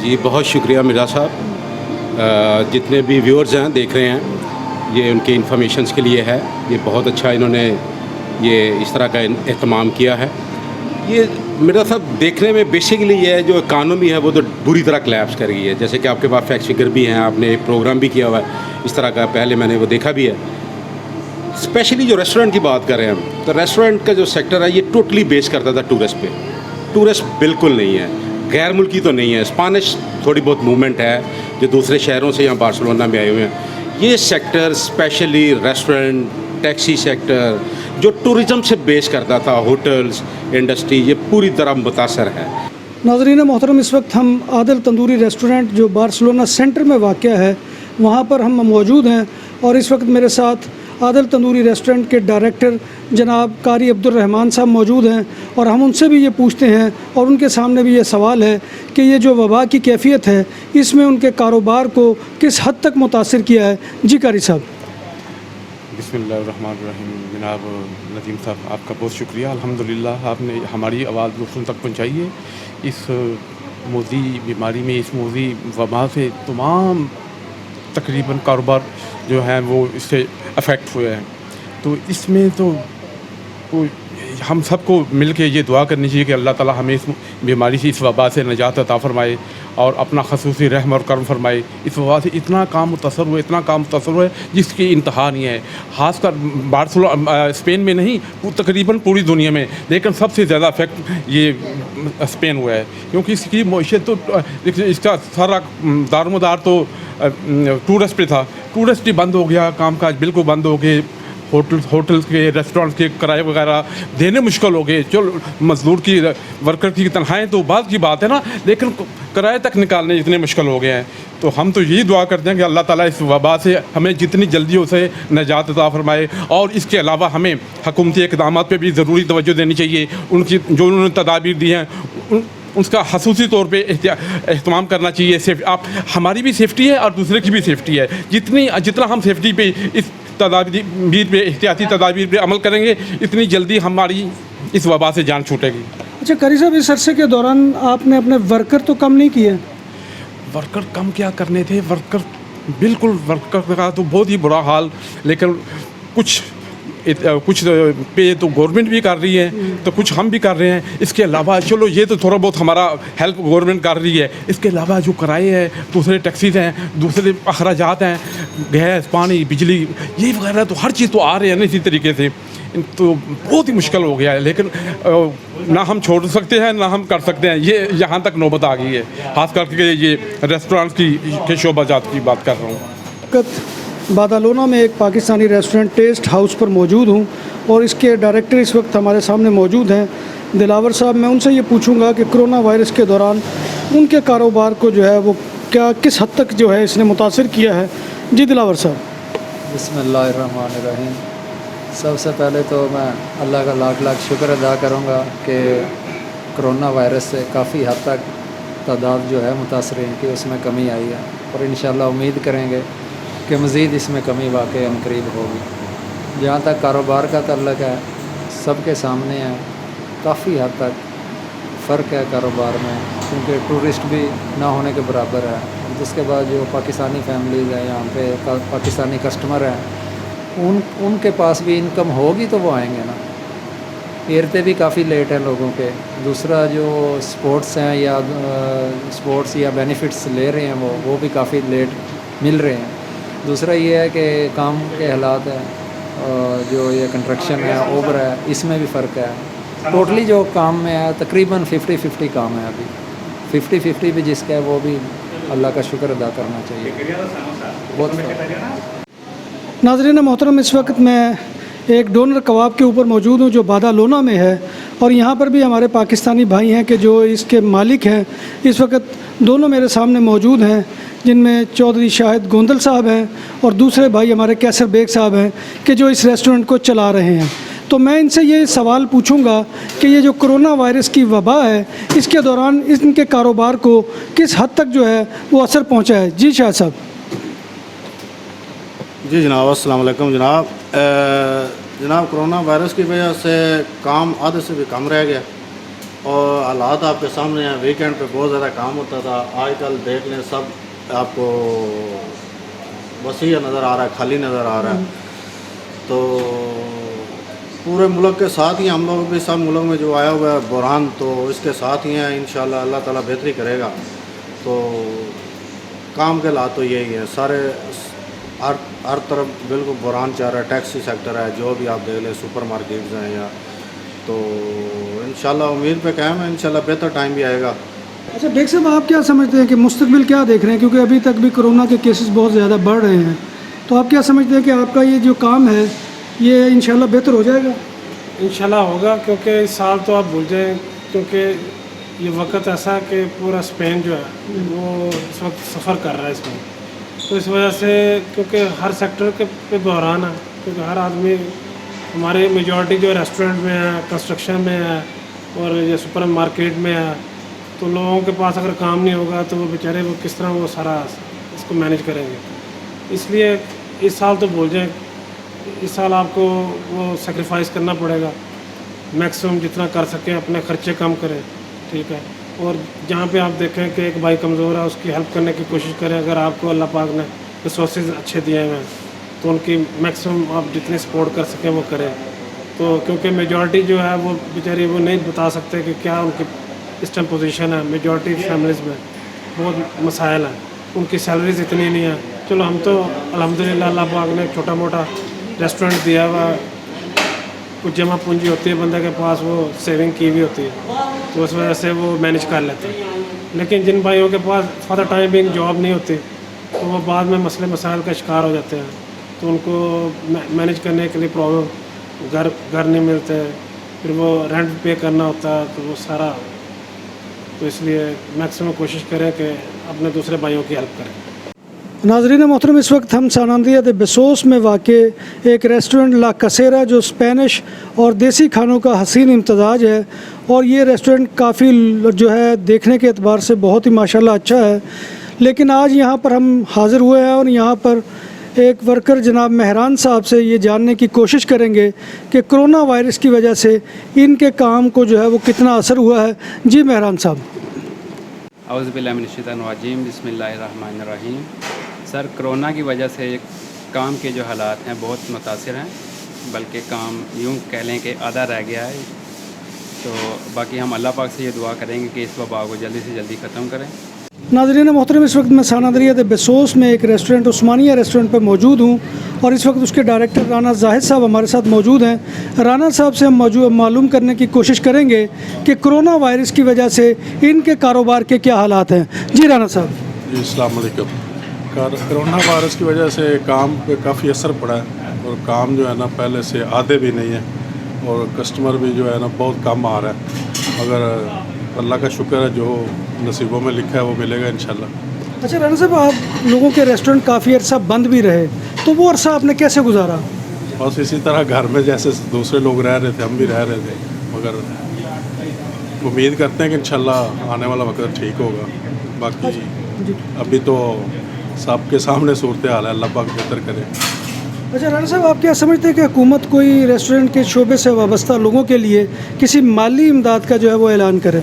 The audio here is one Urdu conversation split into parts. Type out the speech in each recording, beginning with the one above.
جی بہت شکریہ مرزا صاحب. جتنے بھی ویورز ہیں دیکھ رہے ہیں یہ ان کے انفارمیشنز کے لیے ہے. یہ بہت اچھا انہوں نے یہ اس طرح کا اہتمام کیا ہے. یہ مرزا صاحب دیکھنے میں بیسیکلی یہ ہے جو اکانومی ہے وہ تو بری طرح کلیپس کر گئی ہے. جیسے کہ آپ کے پاس فیکٹ فگر بھی ہیں, آپ نے ایک پروگرام بھی کیا ہوا ہے اس طرح کا, پہلے میں نے وہ دیکھا بھی ہے. اسپیشلی جو ریسٹورنٹ کی بات کر رہے ہیں ہم, تو ریسٹورنٹ کا جو سیکٹر ہے یہ ٹوٹلی بیس کرتا تھا ٹورسٹ پہ. ٹورسٹ بالکل نہیں ہے, غیر ملکی تو نہیں ہے. اسپانش تھوڑی بہت موومنٹ ہے جو دوسرے شہروں سے یہاں بارسلونا میں آئے ہوئے ہیں. یہ sector specially restaurant, taxi sector جو ٹورزم سے بیس کرتا تھا, ہوٹلز انڈسٹری, یہ پوری طرح متاثر ہے. ناظرین محترم, اس وقت ہم عادل تندوری ریسٹورنٹ جو بارسلونا سینٹر میں واقع ہے وہاں پر ہم موجود ہیں, اور اس وقت میرے ساتھ عادل تندوری ریسٹورنٹ کے ڈائریکٹر جناب قاری عبد الرحمن صاحب موجود ہیں, اور ہم ان سے بھی یہ پوچھتے ہیں اور ان کے سامنے بھی یہ سوال ہے کہ یہ جو وبا کی کیفیت ہے اس میں ان کے کاروبار کو کس حد تک متاثر کیا ہے. جی قاری صاحب. بسم اللہ الرحمن الرحیم. جناب ندیم صاحب آپ کا بہت شکریہ. الحمدللہ آپ نے ہماری آواز دوسروں تک پہنچائی ہے. اس موذی بیماری میں, اس موذی وبا سے تمام تقریباً کاروبار جو ہیں وہ اس سے افیکٹ ہوئے ہیں. تو اس میں تو ہم سب کو مل کے یہ دعا کرنی چاہیے کہ اللہ تعالیٰ ہمیں اس بیماری سے, اس وبا سے نجات عطا فرمائے اور اپنا خصوصی رحم اور کرم فرمائے. اس وبا سے اتنا کام متاثر ہوئے جس کی انتہا نہیں ہے. خاص کر اسپین میں نہیں, تقریباً پوری دنیا میں, لیکن سب سے زیادہ افیکٹ یہ اسپین ہوا ہے کیونکہ اس کی معیشت تو اس کا سارا دارمدار تو ٹورسٹ پہ تھا. ٹورسٹ ہی بند ہو گیا, کام کاج بالکل بند ہو گئے. ہوٹلس کے, ریسٹورینٹس کے کرائے وغیرہ دینے مشکل ہو گئے. چلو مزدور کی, ورکر کی تنخواہیں تو بعد کی بات ہے نا, لیکن کرائے تک نکالنے اتنے مشکل ہو گئے ہیں. تو ہم تو یہی دعا کرتے ہیں کہ اللہ تعالیٰ اس وبا سے ہمیں جتنی جلدی اسے نجات عطا فرمائے. اور اس کے علاوہ ہمیں حکومتی اقدامات پہ بھی ضروری توجہ دینی چاہیے. ان کی جو انہوں نے تدابیر دی ہیں اس کا خصوصی طور پہ اہتمام کرنا چاہیے. آپ ہماری بھی سیفٹی ہے اور دوسرے کی بھی سیفٹی ہے. جتنا ہم سیفٹی پہ, اس تدابیر پہ, احتیاطی تدابیر پہ عمل کریں گے, اتنی جلدی ہماری اس وبا سے جان چھوٹے گی. اچھا قاری صاحب, اس عرصے کے دوران آپ نے اپنے ورکر تو کم نہیں کیے؟ ورکر کم کیا کرنے تھے, ورکر کا تو بہت ہی برا حال. لیکن کچھ پہ تو گورنمنٹ بھی کر رہی ہے, تو کچھ ہم بھی کر رہے ہیں. اس کے علاوہ چلو یہ تو تھوڑا بہت ہمارا ہیلپ گورنمنٹ کر رہی ہے. اس کے علاوہ جو کرائے ہیں, دوسرے ٹیکسیز ہیں, دوسرے اخراجات ہیں, گیس, پانی, بجلی, یہ وغیرہ تو ہر چیز تو آ رہے ہیں نا اسی طریقے سے. تو بہت ہی مشکل ہو گیا ہے. لیکن نہ ہم چھوڑ سکتے ہیں نہ ہم کر سکتے ہیں. یہ یہاں تک نوبت آ گئی ہے. خاص کر کے یہ ریسٹورانٹ کے شعبہ جات کی بات کر رہا ہوں. بادالونا میں ایک پاکستانی ریسٹورنٹ ٹیسٹ ہاؤس پر موجود ہوں, اور اس کے ڈائریکٹر اس وقت ہمارے سامنے موجود ہیں دلاور صاحب. میں ان سے یہ پوچھوں گا کہ کرونا وائرس کے دوران ان کے کاروبار کو جو ہے وہ کس حد تک جو ہے اس نے متاثر کیا ہے. جی دلاور صاحب. بسم اللہ الرحمن الرحیم. سب سے پہلے تو میں اللہ کا لاکھ لاکھ شکر ادا کروں گا کہ کرونا وائرس سے کافی حد تک تعداد جو ہے متاثرین کی اس میں کمی آئی ہے, اور انشاءاللہ امید کریں گے کہ مزید اس میں کمی واقع عنقریب ہوگی. جہاں تک کاروبار کا تعلق ہے, سب کے سامنے ہے, کافی حد تک فرق ہے کاروبار میں, کیونکہ ٹورسٹ بھی نہ ہونے کے برابر ہے. جس کے بعد جو پاکستانی فیملیز ہیں یہاں پہ, پاکستانی کسٹمر ہیں, ان کے پاس بھی انکم ہوگی تو وہ آئیں گے نا. ایرتے بھی کافی لیٹ ہیں لوگوں کے. دوسرا جو سپورٹس ہیں یا سپورٹس یا بینیفٹس لے رہے ہیں وہ بھی کافی لیٹ مل رہے ہیں. دوسرا یہ ہے کہ کام کے حالات ہیں, جو یہ کنسٹرکشن ہے, اوبر ہے, اس میں بھی فرق ہے. ٹوٹلی جو کام میں ہے تقریباً 50-50 کام ہے. ابھی 50-50 بھی جس کا ہے وہ بھی اللہ کا شکر ادا کرنا چاہیے. بہت ناظرین محترم, اس وقت میں ایک ڈونر کباب کے اوپر موجود ہوں جو بادالونا میں ہے, اور یہاں پر بھی ہمارے پاکستانی بھائی ہیں کہ جو اس کے مالک ہیں. اس وقت دونوں میرے سامنے موجود ہیں, جن میں چودھری شاہد گوندل صاحب ہیں اور دوسرے بھائی ہمارے کیسر بیگ صاحب ہیں کہ جو اس ریسٹورنٹ کو چلا رہے ہیں. تو میں ان سے یہ سوال پوچھوں گا کہ یہ جو کرونا وائرس کی وبا ہے اس کے دوران ان کے کاروبار کو کس حد تک جو ہے وہ اثر پہنچا ہے. جی شاہد صاحب. جی جناب, السلام علیکم جناب. کرونا وائرس کی وجہ سے کام آدھے سے بھی کم رہ گیا, اور حالات آپ کے سامنے ہیں. ویکینڈ پہ بہت زیادہ کام ہوتا تھا. آج کل دیکھ لیں سب آپ کو وسیع نظر آ رہا ہے, خالی نظر آ رہا ہے. تو پورے ملک کے ساتھ ہی ہم لوگ بھی سب ملک میں جو آیا ہوا ہے بحران, تو اس کے ساتھ ہی ہیں. انشاءاللہ اللہ تعالیٰ بہتری کرے گا. تو کام کے حالات تو یہی ہیں سارے, ہر طرف بالکل بحران چل رہا ہے. ٹیکسی سیکٹر ہے, جو بھی آپ دیکھ لیں, سپر مارکیٹس ہیں یا, تو انشاءاللہ امید پہ قائم ہے. انشاءاللہ بہتر ٹائم بھی آئے گا. اچھا بیگ صاحب, آپ کیا سمجھتے ہیں کہ مستقبل کیا دیکھ رہے ہیں, کیونکہ ابھی تک بھی کرونا کے کیسز بہت زیادہ بڑھ رہے ہیں, تو آپ کیا سمجھتے ہیں کہ آپ کا یہ جو کام ہے یہ انشاءاللہ بہتر ہو جائے گا؟ انشاءاللہ ہوگا, کیونکہ اس سال تو آپ بھول جائیں, کیونکہ یہ وقت ایسا ہے کہ پورا اسپین جو ہے وہ اس وقت سفر کر رہا ہے اس میں. تو اس وجہ سے کیونکہ ہر سیکٹر کے پہ بحران ہے, کیونکہ ہر آدمی, ہمارے میجورٹی جو ریسٹورنٹ میں ہے, کنسٹرکشن میں ہے, اور یہ سپر مارکیٹ میں ہے, تو لوگوں کے پاس اگر کام نہیں ہوگا تو وہ بیچارے وہ کس طرح وہ سارا اس کو مینیج کریں گے. اس لیے اس سال تو بھول جائیں, اس سال آپ کو وہ سیکریفائز کرنا پڑے گا. میکسیمم جتنا کر سکیں اپنے خرچے کم کریں, ٹھیک ہے. اور جہاں پہ آپ دیکھیں کہ ایک بھائی کمزور ہے, اس کی ہیلپ کرنے کی کوشش کریں. اگر آپ کو اللہ پاک نے ریسورسز اچھے دیے ہوئے ہیں تو ان کی میکسیمم آپ جتنی سپورٹ کر سکیں وہ کریں. تو کیونکہ میجورٹی جو ہے وہ بیچاری وہ نہیں بتا سکتے کہ کیا ان کی اس ٹائم پوزیشن ہے. میجورٹی فیملیز میں بہت مسائل ہیں, ان کی سیلریز اتنی نہیں ہیں. چلو ہم تو الحمدللہ اللہ پاک نے چھوٹا موٹا ریسٹورنٹ دیا ہوا, کچھ جمع پونجی ہوتی ہے بندے کے پاس, وہ سیونگ کی ہوئی ہوتی ہے, تو اس وجہ سے وہ مینیج کر لیتے ہیں. لیکن جن بھائیوں کے پاس for the time being job نہیں ہوتی تو وہ بعد میں مسئلے مسائل کا شکار ہو جاتے ہیں. تو ان کو مینیج کرنے کے لیے پرابلم, گھر نہیں ملتے, پھر وہ رینٹ پے کرنا ہوتا ہے, تو وہ سارا. تو اس لیے میکسیمم کوشش کریں کہ اپنے دوسرے بھائیوں کی ہیلپ کریں. ناظرین محترم, اس وقت ہم ساناندریا دے بیسوس میں واقع ایک ریسٹورنٹ لا کسیرا جو اسپینش اور دیسی کھانوں کا حسین امتزاج ہے, اور یہ ریسٹورنٹ کافی جو ہے دیکھنے کے اعتبار سے بہت ہی ماشاءاللہ اچھا ہے. لیکن آج یہاں پر ہم حاضر ہوئے ہیں اور یہاں پر ایک ورکر جناب مہران صاحب سے یہ جاننے کی کوشش کریں گے کہ کرونا وائرس کی وجہ سے ان کے کام کو جو ہے وہ کتنا اثر ہوا ہے. جی مہران صاحب. اعوذ باللہ من الشیطان الرجیم, بسم اللہ الرحمن الرحیم. سر, کرونا کی وجہ سے کام کے جو حالات ہیں بہت متاثر ہیں, بلکہ کام یوں کہہ لیں کہ آدھا رہ گیا ہے. تو باقی ہم اللہ پاک سے یہ دعا کریں گے کہ اس وبا کو جلدی سے جلدی ختم کریں. ناظرین محترم, اس وقت میں ساناندریا دے بیسوس میں ایک ریسٹورنٹ عثمانیہ ریسٹورنٹ پہ موجود ہوں, اور اس وقت اس کے ڈائریکٹر رانا زاہد صاحب ہمارے ساتھ موجود ہیں. رانا صاحب سے ہم معلوم کرنے کی کوشش کریں گے کہ کرونا وائرس کی وجہ سے ان کے کاروبار کے کیا حالات ہیں. جی رانا صاحب. جی السلام علیکم. کرونا وائرس کی وجہ سے کام پہ کافی اثر پڑا ہے, اور کام جو ہے نا پہلے سے آدھے بھی نہیں ہیں, اور کسٹمر بھی جو ہے نا بہت کم آ رہا ہے. مگر اللہ کا شکر ہے, جو نصیبوں میں لکھا ہے وہ ملے گا انشاءاللہ. اچھا رانا صاحب, آپ لوگوں کے ریسٹورنٹ کافی عرصہ بند بھی رہے, تو وہ عرصہ آپ نے کیسے گزارا؟ بس اسی طرح گھر میں جیسے دوسرے لوگ رہ رہے تھے ہم بھی رہ رہے تھے, مگر امید کرتے ہیں کہ انشاءاللہ آنے والا وقت ٹھیک ہوگا. باقی ابھی تو سب کے سامنے صورتحال ہے, اللہ پاک بہتر کرے. اچھا رانا صاحب, آپ کیا سمجھتے ہیں کہ حکومت کوئی ریسٹورنٹ کے شعبے سے وابستہ لوگوں کے لیے کسی مالی امداد کا جو ہے وہ اعلان کرے؟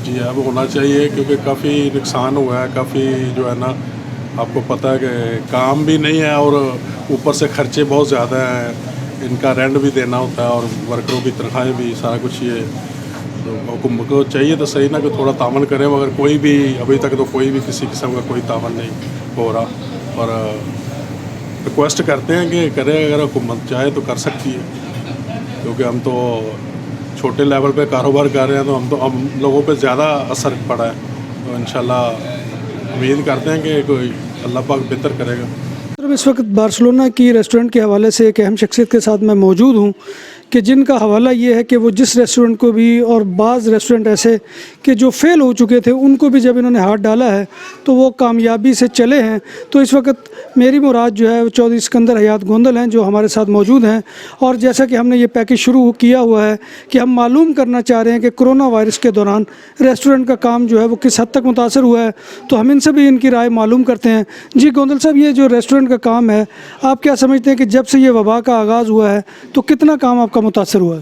جی اب ہونا چاہیے, کیونکہ کافی نقصان ہوا ہے. کافی جو ہے نا آپ کو پتہ ہے کہ کام بھی نہیں ہے, اور اوپر سے خرچے بہت زیادہ ہیں. ان کا رینٹ بھی دینا ہوتا ہے, اور ورکروں کی تنخواہیں بھی, سارا کچھ. یہ حکومت کو چاہیے تو صحیح نا کہ تھوڑا تعاون کریں, مگر کوئی بھی ابھی تک تو کوئی بھی کسی قسم کا کوئی تعاون نہیں ہو رہا. اور ریکویسٹ کرتے ہیں کہ کرے, اگر حکومت چاہے تو کر سکتی ہے, کیونکہ ہم تو چھوٹے لیول پہ کاروبار کر رہے ہیں, تو ہم لوگوں پہ زیادہ اثر پڑا ہے. تو انشاءاللہ امید کرتے ہیں کہ کوئی اللہ پاک بہتر کرے گا. اس وقت بارسلونا کی ریسٹورنٹ کے حوالے سے ایک اہم شخصیت کے ساتھ میں موجود ہوں کہ جن کا حوالہ یہ ہے کہ وہ جس ریسٹورنٹ کو بھی, اور بعض ریسٹورنٹ ایسے کہ جو فیل ہو چکے تھے, ان کو بھی جب انہوں نے ہاتھ ڈالا ہے تو وہ کامیابی سے چلے ہیں. تو اس وقت میری مراد جو ہے چودھری سکندر حیات گوندل ہیں, جو ہمارے ساتھ موجود ہیں. اور جیسا کہ ہم نے یہ پیکج شروع کیا ہوا ہے کہ ہم معلوم کرنا چاہ رہے ہیں کہ کرونا وائرس کے دوران ریسٹورنٹ کا کام جو ہے وہ کس حد تک متاثر ہوا ہے, تو ہم ان سے بھی ان کی رائے معلوم کرتے ہیں. جی گوندل صاحب, یہ جو ریسٹورنٹ کا کام ہے, آپ کیا سمجھتے ہیں کہ جب سے یہ وبا کا آغاز ہوا ہے تو کتنا کام آپ کا متاثر ہوا ہے؟